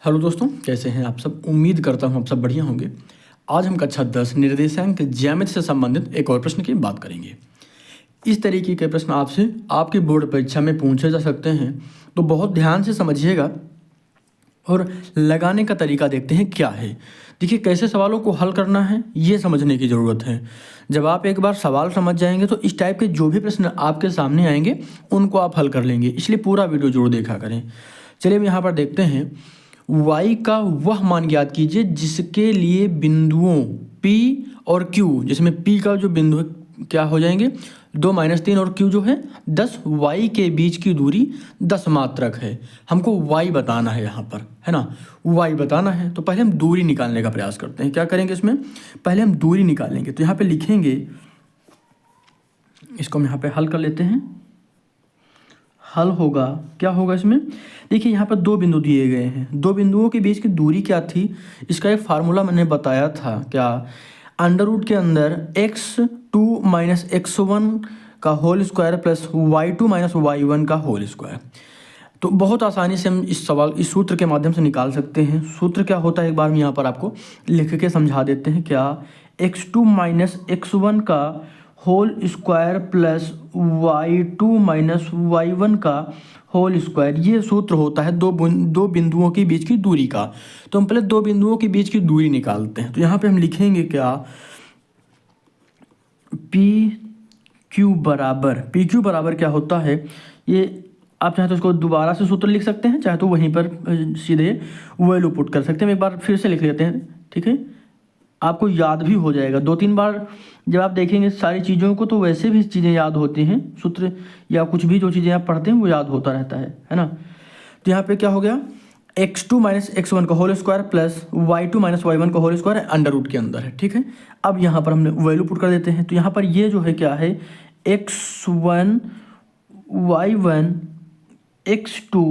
Hello दोस्तों, कैसे हैं आप सब। उम्मीद करता हूं आप सब बढ़िया होंगे। आज हम कक्षा 10 निर्देशांक ज्यामिति से संबंधित एक और प्रश्न की बात करेंगे। इस तरीके के प्रश्न आपसे आपकी बोर्ड परीक्षा में पूछे जा सकते हैं, तो बहुत ध्यान से समझिएगा और लगाने का तरीका देखते हैं क्या है। देखिए, कैसे सवालों को हल करना है ये समझने की ज़रूरत है। जब आप एक बार सवाल समझ जाएंगे तो इस टाइप के जो भी प्रश्न आपके सामने आएंगे उनको आप हल कर लेंगे, इसलिए पूरा वीडियो जरूर देखा करें। चलिए हम यहाँ पर देखते हैं। y का वह मान ज्ञात कीजिए जिसके लिए बिंदुओं P और Q, जिसमें P का जो बिंदु है क्या हो जाएंगे 2 - 3 और Q जो है 10, y के बीच की दूरी 10 मात्रक है। हमको y बताना है यहाँ पर, है ना, y बताना है। तो पहले हम दूरी निकालने का प्रयास करते हैं। क्या करेंगे इसमें, पहले हम दूरी निकालेंगे। तो यहाँ पे लिखेंगे, इसको हम यहाँ पे हल कर लेते हैं। हल होगा, क्या होगा इसमें, देखिए यहाँ पर दो बिंदु दिए गए हैं। दो बिंदुओं के बीच की दूरी क्या थी, इसका एक फार्मूला मैंने बताया था। क्या, अंडर रूट के अंदर x2 - x1 का whole square plus y2 - y1 का होल स्क्वायर। तो बहुत आसानी से हम इस सूत्र के माध्यम से निकाल सकते हैं। सूत्र क्या होता है एक बार हम यहाँ पर आपको लिख के समझा देते हैं। क्या, x2 - x1 का whole square plus y2 - y1 का होल स्क्वायर, ये सूत्र होता है दो बिंदुओं के बीच की दूरी का। तो हम पहले दो बिंदुओं के बीच की दूरी निकालते हैं। तो यहाँ पे हम लिखेंगे क्या, PQ बराबर क्या होता है, ये आप चाहे तो इसको दोबारा से सूत्र लिख सकते हैं, चाहे तो वहीं पर सीधे वैल्यू पुट कर सकते हैं। एक बार फिर से लिख लेते हैं, ठीक है, आपको याद भी हो जाएगा। 2-3 बार जब आप देखेंगे सारी चीज़ों को तो वैसे भी चीज़ें याद होती हैं, सूत्र या कुछ भी जो चीज़ें आप पढ़ते हैं वो याद होता रहता है ना। तो यहाँ पे क्या हो गया, x2 - x1 का whole square plus y2 - y1 का होल स्क्वायर अंडर रूट के अंदर है, ठीक है। अब यहाँ पर हमने वैल्यू पुट कर देते हैं। तो यहाँ पर ये जो है क्या है, x1 y1 x2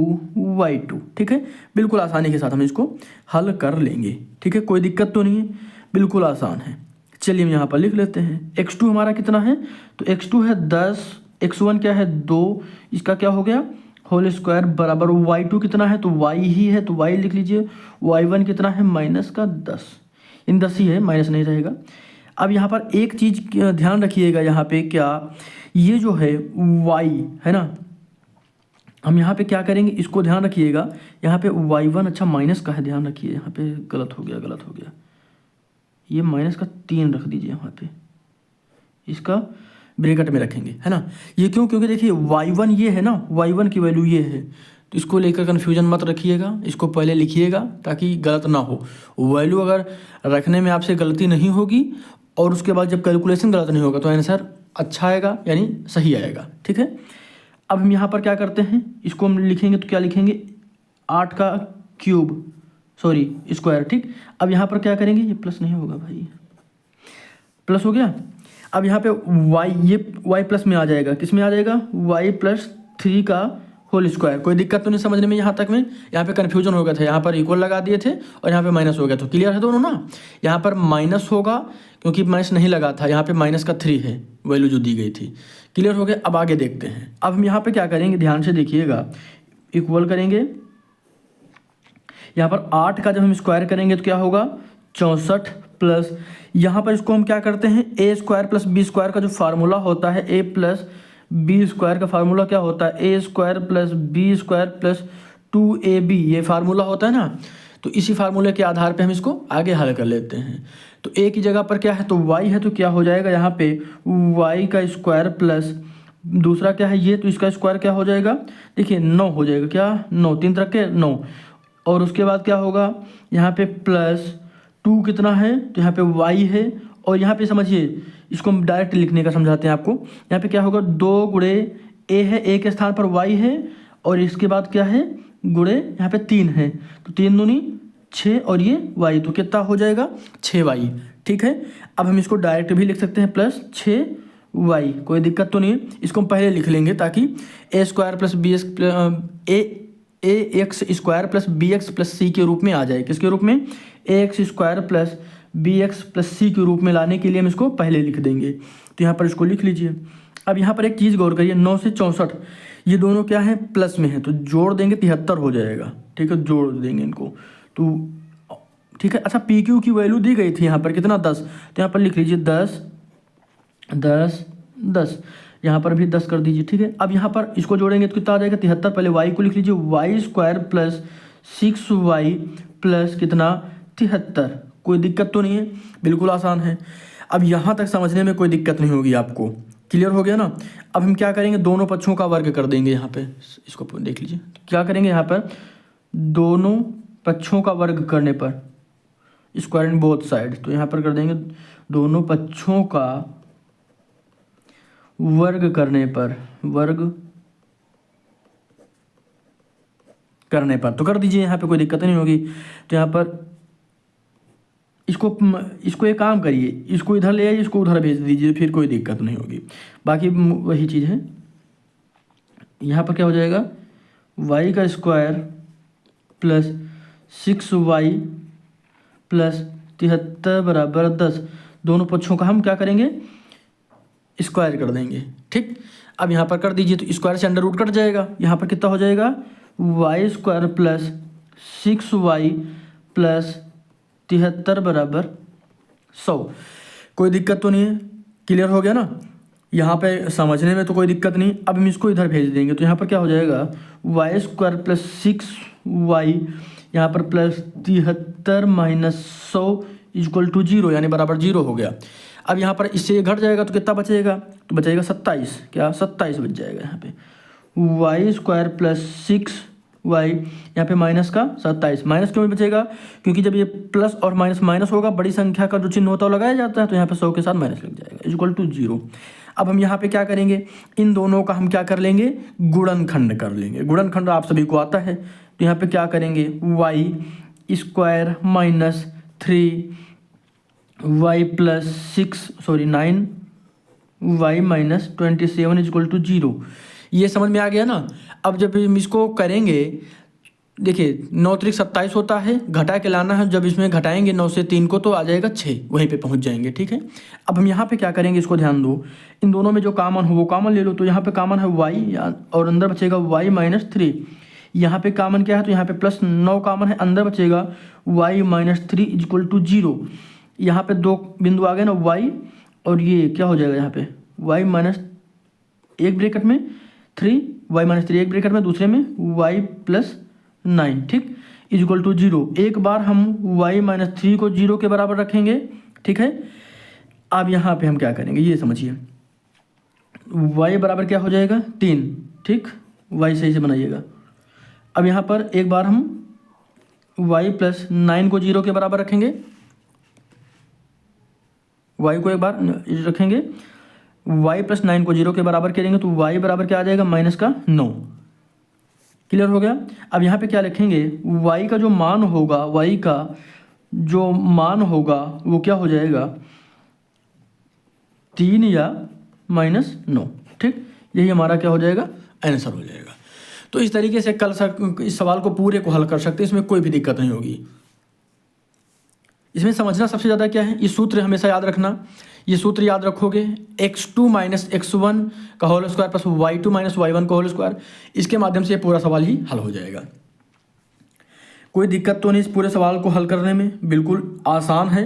y2, ठीक है। बिल्कुल आसानी के साथ हम इसको हल कर लेंगे, ठीक है, कोई दिक्कत तो नहीं है, बिल्कुल आसान है। चलिए हम यहाँ पर लिख लेते हैं। x2 हमारा कितना है, तो x2 है 10, x1 क्या है 2, इसका क्या हो गया होल स्क्वायर बराबर y2 कितना है, तो y ही है तो y लिख लीजिए। y1 कितना है -10, इन 10 ही है, माइनस नहीं रहेगा। अब यहाँ पर एक चीज़ ध्यान रखिएगा, यहाँ पे क्या, ये जो है y है ना, हम यहाँ पे क्या करेंगे इसको ध्यान रखिएगा। यहाँ पे y1 अच्छा माइनस का है, ध्यान रखिए, यहाँ पे गलत हो गया, ये -3 रख दीजिए यहाँ पे, इसका ब्रैकेट में रखेंगे, है ना। ये क्यों, क्योंकि देखिए y1 ये है ना, y1 की वैल्यू ये है, तो इसको लेकर कन्फ्यूजन मत रखिएगा, इसको पहले लिखिएगा ताकि गलत ना हो। वैल्यू अगर रखने में आपसे गलती नहीं होगी और उसके बाद जब कैलकुलेशन गलत नहीं होगा तो आंसर अच्छा आएगा, यानी सही आएगा, ठीक है। अब हम यहाँ पर क्या करते हैं, इसको हम लिखेंगे तो क्या लिखेंगे, 8 का क्यूब सॉरी स्क्वायर, ठीक। अब यहाँ पर क्या करेंगे, ये प्लस नहीं होगा भाई, प्लस हो गया। अब यहाँ पे y, ये y प्लस में आ जाएगा, किस में आ जाएगा, y+3 का होल स्क्वायर। कोई दिक्कत तो नहीं समझने में, यहाँ तक में, यहाँ पे कन्फ्यूजन हो गया था, यहाँ पर इक्वल लगा दिए थे और यहाँ पे माइनस हो गया, तो क्लियर है दोनों ना। यहाँ पर माइनस होगा क्योंकि माइनस नहीं लगा था, यहाँ पे -3 है वैल्यू जो दी गई थी, क्लियर हो गया। अब आगे देखते हैं। अब हम यहाँ पे क्या करेंगे, ध्यान से देखिएगा, इक्वल करेंगे। यहाँ पर 8 का जब हम स्क्वायर करेंगे तो क्या होगा 64 प्लस, यहाँ पर इसको हम क्या करते हैं, a square plus b square का जो फार्मूला होता है, a प्लस बी स्क्वायर का फार्मूला क्या होता है, a square plus b square plus 2ab, ये फार्मूला होता है ना। तो इसी फार्मूले के आधार पे हम इसको आगे हल कर लेते हैं। तो a की जगह पर क्या है, तो y है, तो क्या हो जाएगा यहाँ पे y का स्क्वायर प्लस दूसरा क्या है ये, तो इसका स्क्वायर क्या हो जाएगा, देखिए 9 हो जाएगा, क्या 9, 3 रख के 9, और उसके बाद क्या होगा यहाँ पे प्लस 2 कितना है, तो यहाँ पे y है, और यहाँ पे समझिए इसको हम डायरेक्ट लिखने का समझाते हैं आपको। यहाँ पे क्या होगा 2 गुणे a है, a के स्थान पर y है, और इसके बाद क्या है गुणे यहाँ पे 3 है, तो 3 दूनी 6 और ये y, तो कितना हो जाएगा 6y, ठीक है। अब हम इसको डायरेक्ट भी लिख सकते हैं प्लस 6y, कोई दिक्कत तो नहीं है। इसको हम पहले लिख लेंगे ताकि a square plus B X square plus B X plus C के रूप में आ जाए। किसके रूप में, ax square plus B X plus C के रूप में लाने के लिए हम इसको पहले लिख देंगे। तो यहाँ पर इसको लिख लीजिए। अब यहाँ पर एक चीज़ गौर करिए, 9 से 64 ये दोनों क्या है प्लस में है, तो जोड़ देंगे 73 हो जाएगा, ठीक है, जोड़ देंगे इनको तो ठीक है। अच्छा पी क्यू की वैल्यू दी गई थी यहाँ पर कितना 10, तो यहाँ पर लिख लीजिए 10 10 10, यहाँ पर भी 10 कर दीजिए। ठीक है, अब यहाँ पर इसको जोड़ेंगे तो कितना आ जाएगा 73। पहले वाई को लिख लीजिए Y square plus 6y plus कितना 73। कोई दिक्कत तो नहीं है, बिल्कुल आसान है। अब यहाँ तक समझने में कोई दिक्कत नहीं होगी आपको, क्लियर हो गया ना। अब हम क्या करेंगे, दोनों पक्षों का वर्ग कर देंगे। यहाँ पे इसको देख लीजिए क्या करेंगे, यहाँ पर दोनों पक्षों का वर्ग करने पर स्क्वायर इन बोथ साइड, तो यहाँ पर कर देंगे दोनों पक्षों का वर्ग करने पर, वर्ग करने पर तो कर दीजिए, यहाँ पे कोई दिक्कत नहीं होगी। तो यहाँ पर इसको एक काम करिए, इसको इधर ले आइए, इसको उधर भेज दीजिए, फिर कोई दिक्कत नहीं होगी। बाकी वही चीज़ है। यहाँ पर क्या हो जाएगा, y का स्क्वायर प्लस 6y प्लस 73 बराबर 10। दोनों पक्षों का हम क्या करेंगे, स्क्वायर कर देंगे। ठीक, अब यहाँ पर कर दीजिए तो स्क्वायर से अंडर रूट कट जाएगा। यहाँ पर कितना हो जाएगा, Y square plus 6y plus 73 बराबर 100। कोई दिक्कत तो नहीं है, क्लियर हो गया ना। यहाँ पे समझने में तो कोई दिक्कत नहीं। अब हम इसको इधर भेज देंगे तो यहाँ पर क्या हो जाएगा, वाई स्क्वायर प्लस 6y यहाँ पर प्लस 73 माइनस 100 इक्वल टू 0, यानी बराबर 0 हो गया। अब यहाँ पर इससे घट जाएगा तो कितना बचेगा, तो बचेगा 27, क्या 27 बच जाएगा। यहाँ पे वाई स्क्वायर प्लस 6y यहाँ पे माइनस का 27, माइनस क्यों बचेगा, क्योंकि जब ये प्लस और माइनस माइनस होगा, बड़ी संख्या का जो चिन्ह होता है लगाया जाता है, तो यहाँ पे 100 के साथ माइनस लग जाएगा इक्वल टू 0। अब हम यहाँ पे क्या करेंगे, इन दोनों का हम क्या कर लेंगे, गुणनखंड कर लेंगे। गुणनखंड आप सभी को आता है, तो यहाँ पे क्या करेंगे, y square minus 3y plus 9y minus 27 equal to 0। ये समझ में आ गया ना। अब जब हम इसको करेंगे, देखिए 9 त्रिक 27 होता है, घटा के लाना है। जब इसमें घटाएंगे 9 से 3 को तो आ जाएगा 6, वहीं पे पहुंच जाएंगे। ठीक है, अब हम यहाँ पे क्या करेंगे, इसको ध्यान दो, इन दोनों में जो कॉमन हो वो कॉमन ले लो। तो यहाँ पे कॉमन है y और अंदर बचेगा y माइनस 3। यहाँ पे कॉमन क्या है, तो यहाँ पे प्लस 9 कॉमन है, अंदर बचेगा y माइनस 3 इक्वल टू 0। यहाँ पे दो बिंदु आ गए ना, y और ये क्या हो जाएगा, यहाँ पे y माइनस एक ब्रैकेट में 3, y माइनस 3 एक ब्रैकेट में, दूसरे में y प्लस 9, ठीक, इक्वल टू 0। एक बार हम y माइनस 3 को 0 के बराबर रखेंगे। ठीक है, अब यहाँ पे हम क्या करेंगे, ये समझिए, y बराबर क्या हो जाएगा 3, ठीक, y सही से बनाइएगा। अब यहाँ पर एक बार हम y प्लस 9 को 0 के बराबर रखेंगे, y को एक बार रखेंगे, y प्लस 9 को 0 के बराबर करेंगे तो y बराबर क्या आ जाएगा, माइनस का 9। क्लियर हो गया। अब यहाँ पे क्या लिखेंगे, y का जो मान होगा, y का जो मान होगा वो क्या हो जाएगा 3 या माइनस 9। ठीक, यही हमारा क्या हो जाएगा, आंसर हो जाएगा। तो इस तरीके से कल इस सवाल को पूरे को हल कर सकते हैं, इसमें कोई भी दिक्कत नहीं होगी। इसमें समझना सबसे ज़्यादा क्या है, ये सूत्र हमेशा याद रखना। ये सूत्र याद रखोगे, x2 माइनस x1 का whole square plus y2 minus y1 का होल स्क्वायर, इसके माध्यम से ये पूरा सवाल ही हल हो जाएगा। कोई दिक्कत तो नहीं इस पूरे सवाल को हल करने में, बिल्कुल आसान है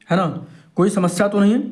ना, कोई समस्या तो नहीं है।